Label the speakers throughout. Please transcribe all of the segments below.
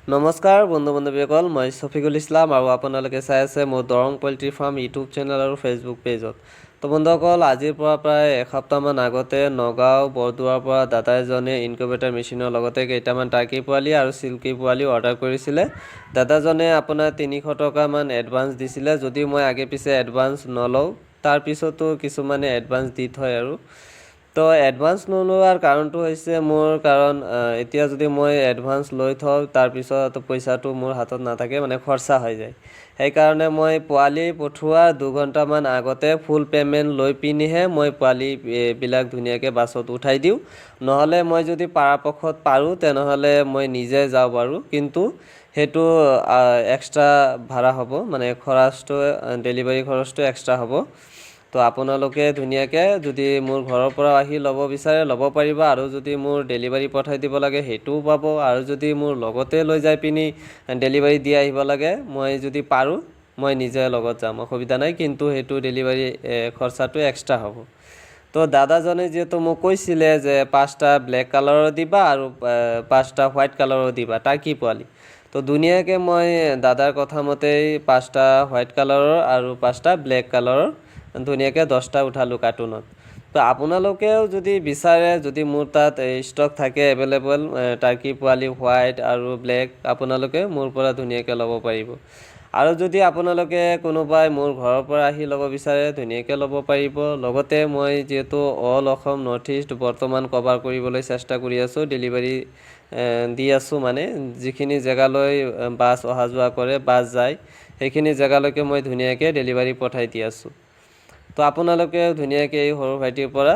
Speaker 1: নমস্কাৰ বন্ধু বান্ধৱীসকল, মই শফিকুল ইছলাম আৰু আপোনালোকে চাই আছে মোৰ Darrang poultry farm YouTube channel আৰু ফেচবুক পেজত। তো বন্ধুসকল, আজিৰ পৰা প্ৰায় এসপ্তাহমান আগতে নগাঁও বৰদোৱাৰ পৰা দাদা এজনে ইনকুবেটাৰ মেচিনৰ লগতে কেইটামান টাৰ্কি পোৱালি আৰু চিল্কি পোৱালি অৰ্ডাৰ কৰিছিলে। দাদাজনে আপোনাৰ 300 টকামান এডভান্স দিছিলে। যদি মই আগে পিছে এডভান্স নলওঁ, তাৰপিছতো কিছুমানে এডভান্স দি থয় আৰু। তো এডভান্স নোলোৱাৰ কাৰণটো হৈছে কাৰণ এতিয়া যদি মই এডভান্স লৈ থওঁ তাৰপিছত পইচাটো মোৰ হাতত নাথাকে, মানে খৰচা হৈ যায়। সেইকাৰণে মই পোৱালি পঠোৱাৰ 2 ঘণ্টামান আগতে ফুল পে'মেণ্ট লৈ পিনিহে মই পোৱালিবিলাক ধুনীয়াকৈ বাছত উঠাই দিওঁ। নহ'লে মই যদি পৰাপক্ষত পাৰোঁ তেনেহ'লে মই নিজে যাব পাৰোঁ, কিন্তু সেইটো এক্সট্ৰা ভাড়া হ'ব, মানে খৰচটো ডেলিভাৰী খৰচটো এক্সট্ৰা হ'ব। তো আপোনালোকে ধুনীয়াকৈ যদি মোৰ ঘৰৰ পৰা আহি ল'ব বিচাৰে ল'ব পাৰিব, আৰু যদি মোৰ ডেলিভাৰী পঠাই দিব লাগে সেইটোও পাব, আৰু যদি মোৰ লগতে লৈ যাই পিনি ডেলিভাৰী দি আহিব লাগে, মই যদি পাৰোঁ মই নিজে লগত যাম, অসুবিধা নাই, কিন্তু সেইটো ডেলিভাৰী খৰচাটো এক্সট্ৰা হ'ব। তো দাদাজনে যিহেতু মোক কৈছিলে যে 5টা ব্লেক কালাৰৰ দিবা আৰু 5টা হোৱাইট কালাৰৰ দিবা টাৰ্কি পোৱালি। তো ধুনীয়াকৈ মই দাদাৰ কথা মতেই 5টা হোৱাইট কালাৰৰ আৰু 5টা ব্লেক কালাৰৰ ধুনীয়াকৈ 10টা উঠালোঁ কাৰ্টুনত। তো আপোনালোকেও যদি বিচাৰে, যদি মোৰ তাত ষ্টক থাকে এভেইলেবল টাৰ্কি পোৱালি হোৱাইট আৰু ব্লেক, আপোনালোকে মোৰ পৰা ধুনীয়াকৈ ল'ব পাৰিব। আৰু যদি আপোনালোকে কোনোবাই মোৰ ঘৰৰ পৰা আহি ল'ব বিচাৰে ধুনীয়াকৈ ল'ব পাৰিব। লগতে মই যিহেতু অল অসম নৰ্থ ইষ্ট বৰ্তমান কভাৰ কৰিবলৈ চেষ্টা কৰি আছোঁ, ডেলিভাৰী দি আছোঁ, মানে যিখিনি জেগালৈ বাছ অহা যোৱা কৰে, বাছ যায়, সেইখিনি জেগালৈকে মই ধুনীয়াকৈ ডেলিভাৰী পঠাই দি আছোঁ। তো আপোনালোকে ধুনীয়াকৈ এই সৰু ভাইটিৰ পৰা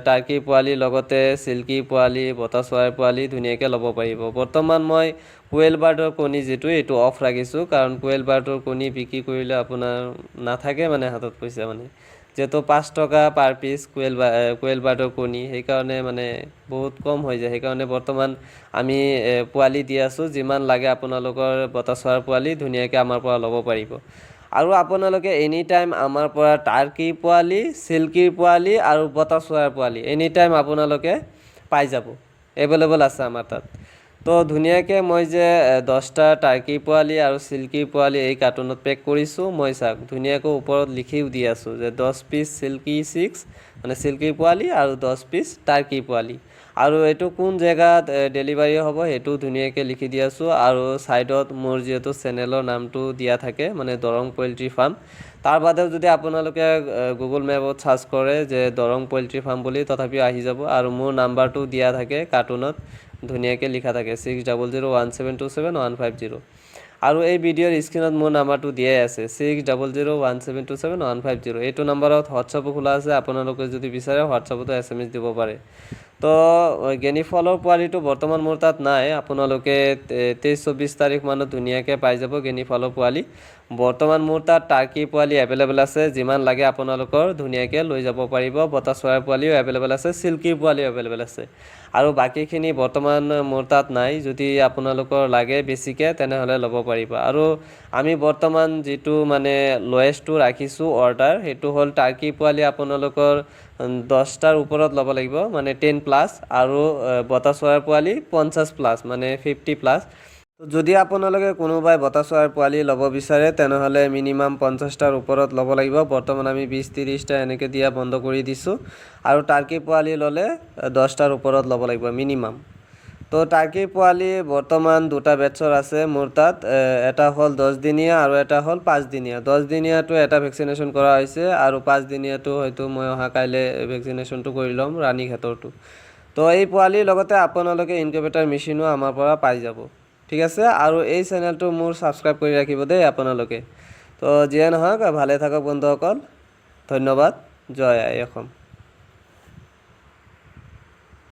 Speaker 1: টাৰ্কি পোৱালি লগতে চিল্কি পোৱালি, বতা চৰাইৰ পোৱালি ধুনীয়াকৈ ল'ব পাৰিব। বৰ্তমান মই কোৱেল বাৰ্ডৰ কণী যিটো এইটো অফ ৰাখিছোঁ, কাৰণ কোৱেল বাৰ্ডৰ কণী বিক্ৰী কৰিলে আপোনাৰ নাথাকে মানে হাতত পইচা, মানে যিহেতু 5 টকা পাৰ পিচ কোৱেল বাৰ্ডৰ কণী, সেইকাৰণে মানে বহুত কম হৈ যায়। সেইকাৰণে বৰ্তমান আমি পোৱালি দি আছোঁ, যিমান লাগে আপোনালোকৰ বতা চৰাইৰ পোৱালি ধুনীয়াকৈ আমাৰ পৰা ল'ব পাৰিব। আৰু আপোনালোকে এনি টাইম আমাৰ পৰা টাৰ্কি পোৱালি, চিল্কিৰ পোৱালি আৰু বতা চৰাইৰ পোৱালি এনি টাইম আপোনালোকে পাই যাব, এভেইলেবল আছে আমাৰ তাত। তো ধুনীয়াকৈ মই যে 10টা টাৰ্কি পোৱালি আৰু চিল্কি পোৱালি এই কাৰ্টুনত পেক কৰিছোঁ, মই চাওক ধুনীয়াকৈ ওপৰত লিখিও দি আছোঁ যে 10 পিচ চিল্কি 6, মানে চিল্কিৰ পোৱালি আৰু 10 পিচ টাৰ্কি পোৱালি, আৰু এইটো কোন জেগাত ডেলিভাৰী হ'ব সেইটো ধুনীয়াকৈ লিখি দি আছোঁ। আৰু ছাইডত মোৰ যিহেতু চেনেলৰ নামটো দিয়া থাকে, মানে দৰং পল্ট্ৰি ফাৰ্ম, তাৰ বাদেও যদি আপোনালোকে গুগল মেপত চাৰ্চ কৰে যে দৰং পল্ট্ৰি ফাৰ্ম বুলি, তথাপিও আহি যাব। আৰু মোৰ নাম্বাৰটো দিয়া থাকে কাৰ্টুনত, ধুনীয়াকৈ লিখা থাকে 6001727150। আৰু এই ভিডিঅ'ৰ স্ক্ৰীণত মোৰ নাম্বাৰটো দিয়াই আছে 6001727150। এইটো নাম্বাৰত হোৱাটছআপো খোলা আছে, আপোনালোকে যদি বিচাৰে হোৱাটছআপতো SMS দিব পাৰে। তো গেনি ফলৰ পোৱালিটো বৰ্তমান মোৰ তাত নাই, আপোনালোকে 23-24 তাৰিখ মানত ধুনীয়াকৈ পাই যাব গেনি ফলৰ পোৱালি। বৰ্তমান মোৰ তাত টাৰ্কি পোৱালি এভেইলেবল আছে, যিমান লাগে আপোনালোকৰ ধুনীয়াকৈ লৈ যাব পাৰিব। বতা চৰাইৰ পোৱালিও এভেইলেবল আছে, চিল্কিৰ পোৱালিও এভেইলেবল আছে, আৰু বাকীখিনি বৰ্তমান মোৰ তাত নাই। যদি আপোনালোকৰ লাগে বেছিকৈ তেনেহ'লে ল'ব পাৰিব। আৰু আমি বৰ্তমান যিটো মানে লয়েষ্টটো ৰাখিছোঁ অৰ্ডাৰ, সেইটো হ'ল টাৰ্কি পোৱালি আপোনালোকৰ 10টাৰ ওপৰত ল'ব লাগিব, মানে 10+, আৰু বতা চৰাইৰ পোৱালি 50+, মানে 50+। যদি আপোনালোকে কোনোবাই বতা চৰাইৰ পোৱালি ল'ব বিচাৰে তেনেহ'লে মিনিমাম 50টাৰ ওপৰত ল'ব লাগিব। বৰ্তমান আমি 20-30টা এনেকৈ দিয়া বন্ধ কৰি দিছোঁ। আৰু টাৰ্কি পোৱালি ল'লে 10টাৰ ওপৰত ল'ব লাগিব মিনিমাম। তো টাৰ্কি পোৱালি বৰ্তমান 2টা বেটছৰ আছে মোৰ তাত, এটা হ'ল 10 দিনীয়া আৰু এটা হ'ল 5 দিনীয়া। 10 দিনীয়াটো এটা ভেকচিনেশ্যন কৰা হৈছে, আৰু 5 দিনীয়াটো হয়তো মই অহা কাইলৈ ভেকচিনেশ্যনটো কৰি ল'ম, ৰাণী ক্ষেত্ৰটো। তো এই পোৱালিৰ লগতে আপোনালোকে ইনকুবেটাৰ মেচিনো আমাৰ পৰা পাই যাব, ঠিক আছে। আৰু এই চেনেলটো মোৰ ছাবস্ক্ৰাইব কৰি ৰাখিব দেই আপোনালোকে। তো যিয়ে নহওক ভালে থাকক বন্ধুসকল, ধন্যবাদ, জয় আই অসম।